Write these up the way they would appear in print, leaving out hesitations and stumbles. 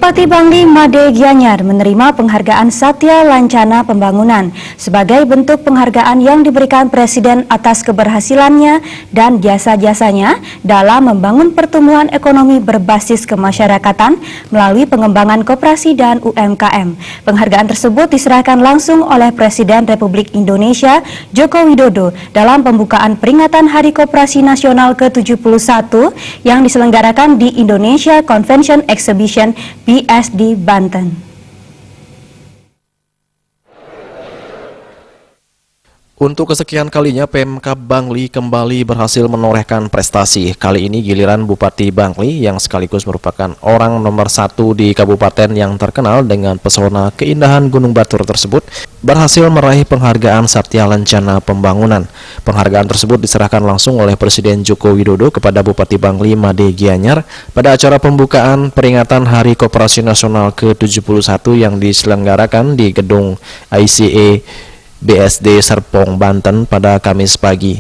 Bupati Bangli Made Gianyar menerima penghargaan Satya Lancana Pembangunan sebagai bentuk penghargaan yang diberikan Presiden atas keberhasilannya dan jasa-jasanya dalam membangun pertumbuhan ekonomi berbasis kemasyarakatan melalui pengembangan koperasi dan UMKM. Penghargaan tersebut diserahkan langsung oleh Presiden Republik Indonesia Joko Widodo dalam pembukaan peringatan Hari Koperasi Nasional ke-71 yang diselenggarakan di Indonesia Convention Exhibition PSD Banten. Untuk kesekian kalinya Pemkab Bangli kembali berhasil menorehkan prestasi. Kali ini giliran Bupati Bangli yang sekaligus merupakan orang nomor 1 di kabupaten yang terkenal dengan pesona keindahan Gunung Batur tersebut berhasil meraih penghargaan Satya Lancana Pembangunan. Penghargaan tersebut diserahkan langsung oleh Presiden Joko Widodo kepada Bupati Bangli Made Gianyar pada acara pembukaan peringatan Hari Koperasi Nasional ke-71 yang diselenggarakan di Gedung ICE BSD Serpong, Banten pada Kamis pagi.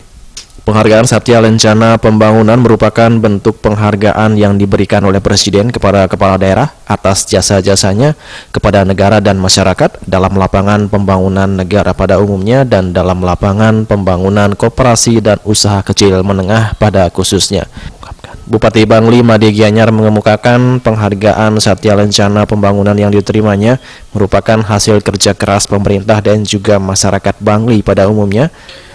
Penghargaan Satya Lancana Pembangunan merupakan bentuk penghargaan yang diberikan oleh Presiden kepada kepala daerah atas jasa-jasanya kepada negara dan masyarakat dalam lapangan pembangunan negara pada umumnya dan dalam lapangan pembangunan koperasi dan usaha kecil menengah pada khususnya. Bupati Bangli Made Gianyar mengemukakan penghargaan Satya Lancana Pembangunan yang diterimanya merupakan hasil kerja keras pemerintah dan juga masyarakat Bangli pada umumnya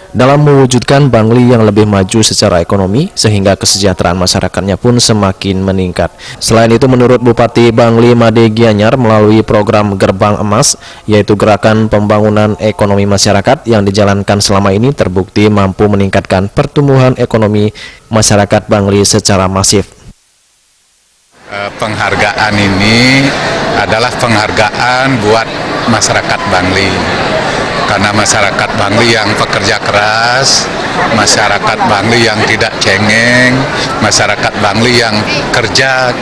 dalam mewujudkan Bangli yang lebih maju secara ekonomi sehingga kesejahteraan masyarakatnya pun semakin meningkat. Selain itu, menurut Bupati Bangli Made Gianyar melalui program Gerbang Emas, yaitu gerakan pembangunan ekonomi masyarakat yang dijalankan selama ini terbukti mampu meningkatkan pertumbuhan ekonomi masyarakat Bangli secara masif. Penghargaan ini adalah penghargaan buat masyarakat Bangli. Karena masyarakat Bangli yang pekerja keras, masyarakat Bangli yang tidak cengeng, masyarakat Bangli yang kerja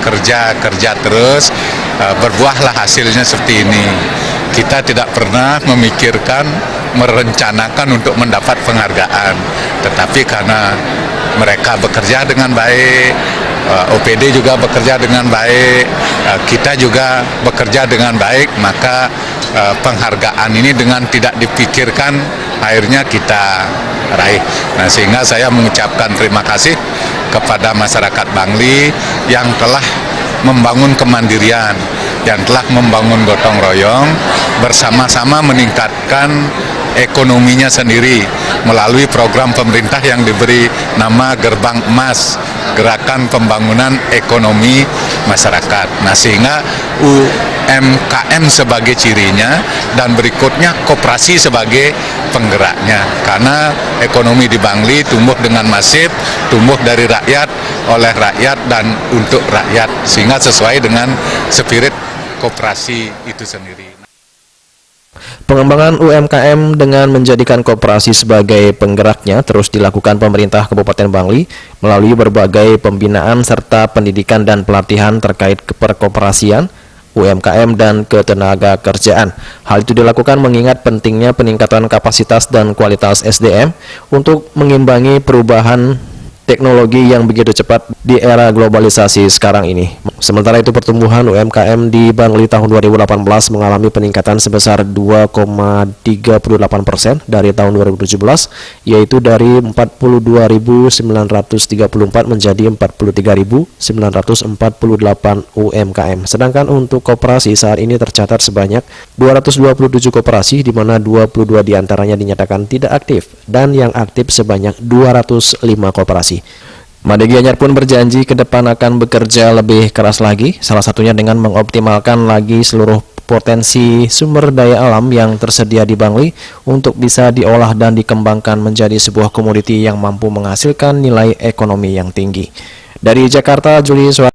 terus, berbuahlah hasilnya seperti ini. Kita tidak pernah memikirkan, merencanakan untuk mendapat penghargaan, tetapi karena mereka bekerja dengan baik, OPD juga bekerja dengan baik, kita juga bekerja dengan baik, maka penghargaan ini dengan tidak dipikirkan akhirnya kita raih. Nah, sehingga saya mengucapkan terima kasih kepada masyarakat Bangli yang telah membangun kemandirian, yang telah membangun gotong royong, bersama-sama meningkatkan ekonominya sendiri melalui program pemerintah yang diberi nama Gerbang Emas, Gerakan Pembangunan Ekonomi Masyarakat. Nah, sehingga UMKM sebagai cirinya dan berikutnya koperasi sebagai penggeraknya. Karena ekonomi di Bangli tumbuh dengan masif, tumbuh dari rakyat, oleh rakyat dan untuk rakyat, sehingga sesuai dengan spirit koperasi itu sendiri. Pengembangan UMKM dengan menjadikan koperasi sebagai penggeraknya terus dilakukan pemerintah Kabupaten Bangli melalui berbagai pembinaan serta pendidikan dan pelatihan terkait keperkoperasian, UMKM dan ketenaga kerjaan. Hal itu dilakukan mengingat pentingnya peningkatan kapasitas dan kualitas SDM untuk mengimbangi perubahan teknologi yang begitu cepat di era globalisasi sekarang ini. Sementara itu, pertumbuhan UMKM di Bangli tahun 2018 mengalami peningkatan sebesar 2,38% dari tahun 2017, yaitu dari 42.934 menjadi 43.948 UMKM. Sedangkan untuk koperasi saat ini tercatat sebanyak 227 koperasi, di mana 22 diantaranya dinyatakan tidak aktif dan yang aktif sebanyak 205 koperasi. Made Gianyar pun berjanji ke depan akan bekerja lebih keras lagi, salah satunya dengan mengoptimalkan lagi seluruh potensi sumber daya alam yang tersedia di Bangli untuk bisa diolah dan dikembangkan menjadi sebuah komoditi yang mampu menghasilkan nilai ekonomi yang tinggi. Dari Jakarta, Juli Suara.